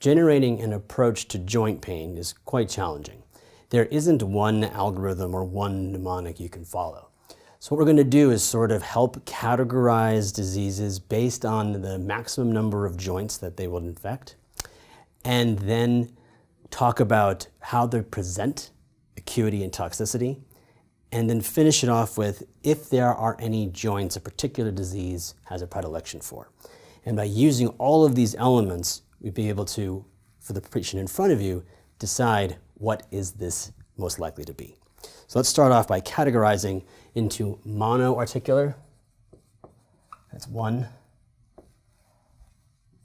generating an approach to joint pain is quite challenging. There isn't one algorithm or one mnemonic you can follow. So what we're going to do is sort of help categorize diseases based on the maximum number of joints that they will infect, and then talk about how they present, acuity and toxicity, and then finish it off with if there are any joints a particular disease has a predilection for. And by using all of these elements, we'd be able to, for the patient in front of you, decide what is this most likely to be. So let's start off by categorizing into monoarticular, that's one,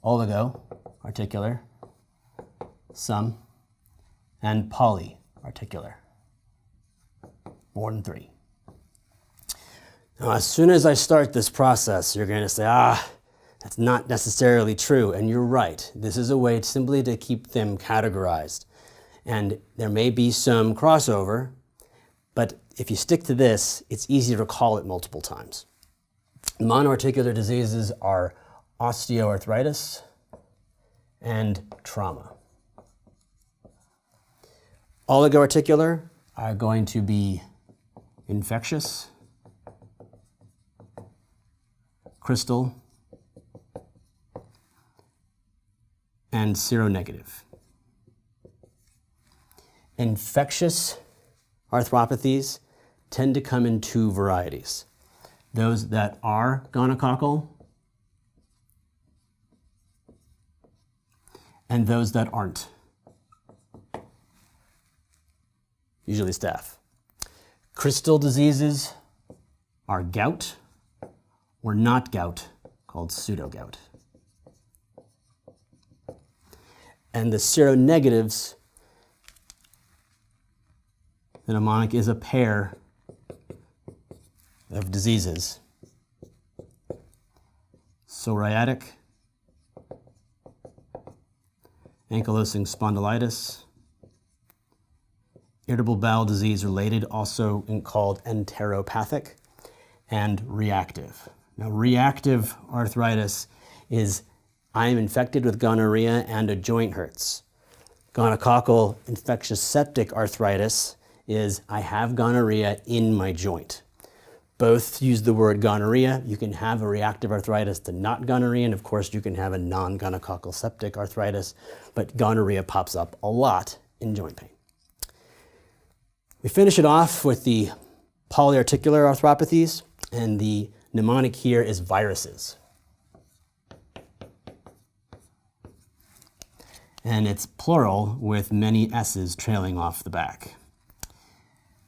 oligoarticular, some, and polyarticular, more than three. Now, as soon as I start this process, you're going to say, that's not necessarily true, and you're right. This is a way simply to keep them categorized. And there may be some crossover, but if you stick to this, it's easy to recall it multiple times. Monoarticular diseases are osteoarthritis and trauma. Oligoarticular are going to be infectious, crystal, and seronegative. Infectious arthropathies tend to come in two varieties. Those that are gonococcal and those that aren't, usually staph. Crystal diseases are gout or not gout, called pseudogout. And the seronegatives, the mnemonic is a pair of diseases. Psoriatic, ankylosing spondylitis, irritable bowel disease related, also called enteropathic, and reactive. Now, reactive arthritis is I am infected with gonorrhea and a joint hurts. Gonococcal infectious septic arthritis is I have gonorrhea in my joint. Both use the word gonorrhea. You can have a reactive arthritis to not gonorrhea, and of course you can have a non-gonococcal septic arthritis, but gonorrhea pops up a lot in joint pain. We finish it off with the polyarticular arthropathies, and the mnemonic here is viruses. And it's plural with many S's trailing off the back.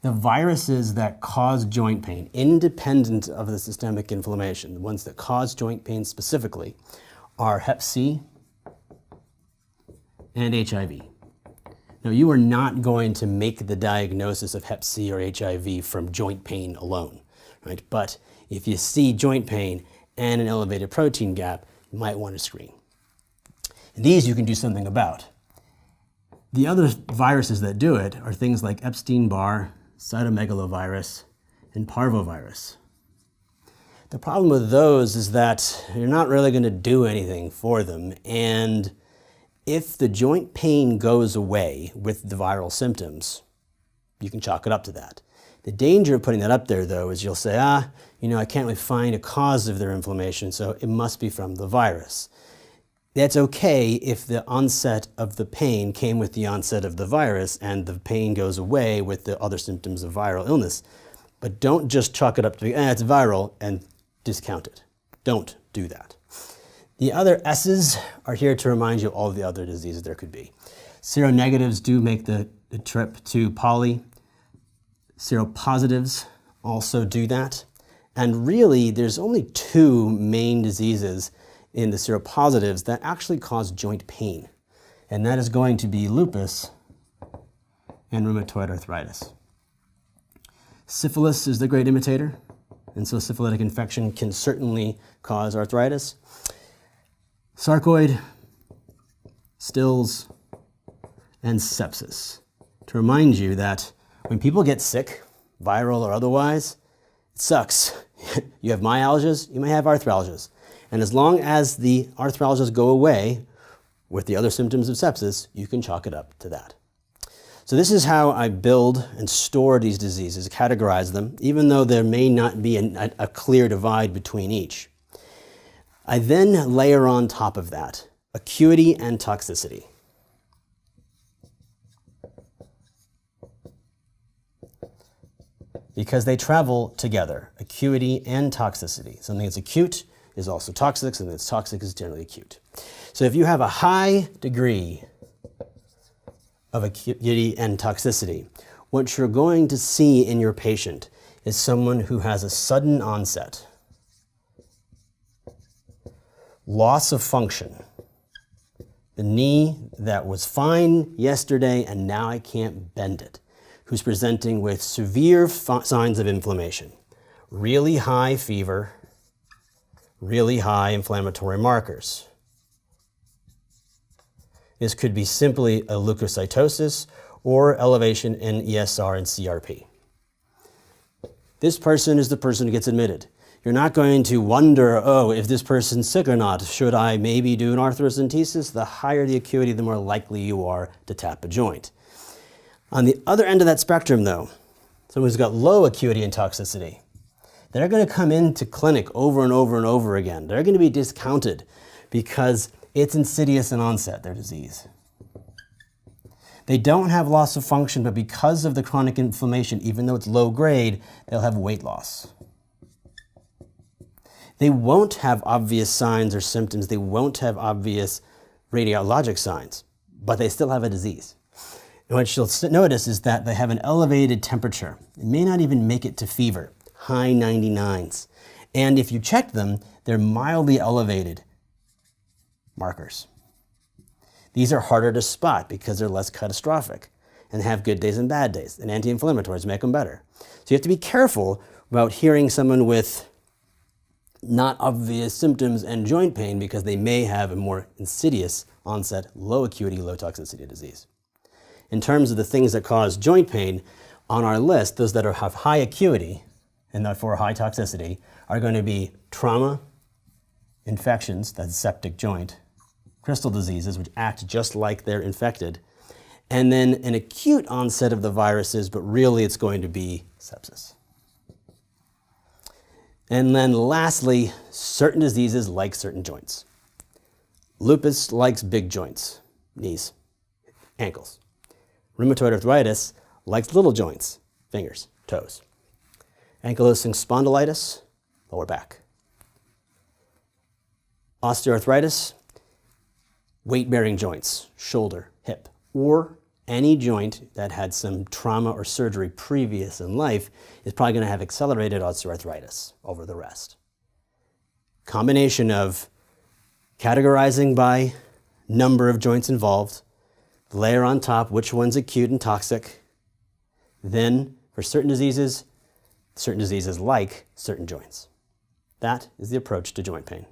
The viruses that cause joint pain, independent of the systemic inflammation, the ones that cause joint pain specifically, are Hep C and HIV. Now, you are not going to make the diagnosis of Hep C or HIV from joint pain alone, right? But if you see joint pain and an elevated protein gap, you might want to screen. And these you can do something about. The other viruses that do it are things like Epstein-Barr, cytomegalovirus, and parvovirus. The problem with those is that you're not really going to do anything for them, and if the joint pain goes away with the viral symptoms, you can chalk it up to that. The danger of putting that up there, though, is you'll say, I can't really find a cause of their inflammation, so it must be from the virus. That's okay if the onset of the pain came with the onset of the virus and the pain goes away with the other symptoms of viral illness. But don't just chalk it up to, it's viral, and discount it. Don't do that. The other S's are here to remind you of all the other diseases there could be. Seronegatives do make the trip to poly. Seropositives also do that. And really, there's only two main diseases in the seropositives that actually cause joint pain. And that is going to be lupus and rheumatoid arthritis. Syphilis is the great imitator, and so syphilitic infection can certainly cause arthritis. Sarcoid, Stills, and sepsis. To remind you that when people get sick, viral or otherwise, it sucks. You have myalgias, you may have arthralgias. And as long as the arthralgias go away, with the other symptoms of sepsis, you can chalk it up to that. So this is how I build and store these diseases, categorize them, even though there may not be a clear divide between each. I then layer on top of that acuity and toxicity. Because they travel together, acuity and toxicity. Something that's acute is also toxic, something that's toxic is generally acute. So if you have a high degree of acuity and toxicity, what you're going to see in your patient is someone who has a sudden onset, loss of function. The knee that was fine yesterday and now I can't bend it, who's presenting with severe signs of inflammation, really high fever, really high inflammatory markers. This could be simply a leukocytosis or elevation in ESR and CRP. This person is the person who gets admitted. You're not going to wonder, oh, if this person's sick or not, should I maybe do an arthrocentesis? The higher the acuity, the more likely you are to tap a joint. On the other end of that spectrum, though, someone who's got low acuity and toxicity, they're going to come into clinic over and over and over again. They're going to be discounted because it's insidious in onset, their disease. They don't have loss of function, but because of the chronic inflammation, even though it's low grade, they'll have weight loss. They won't have obvious signs or symptoms. They won't have obvious radiologic signs, but they still have a disease. And what you'll notice is that they have an elevated temperature. It may not even make it to fever, high 99s. And if you check them, they're mildly elevated markers. These are harder to spot because they're less catastrophic and have good days and bad days, and anti-inflammatories make them better. So you have to be careful about hearing someone with not obvious symptoms and joint pain because they may have a more insidious onset, low acuity, low toxicity disease. In terms of the things that cause joint pain, on our list, those that have high acuity and therefore high toxicity are going to be trauma, infections, that's septic joint, crystal diseases, which act just like they're infected, and then an acute onset of the viruses, but really it's going to be sepsis. And then lastly, certain diseases like certain joints. Lupus likes big joints, knees, ankles. Rheumatoid arthritis likes little joints, fingers, toes. Ankylosing spondylitis, lower back. Osteoarthritis, weight-bearing joints, shoulder, hip, or any joint that had some trauma or surgery previous in life is probably going to have accelerated osteoarthritis over the rest. Combination of categorizing by number of joints involved, layer on top which one's acute and toxic, then for certain diseases like certain joints. That is the approach to joint pain.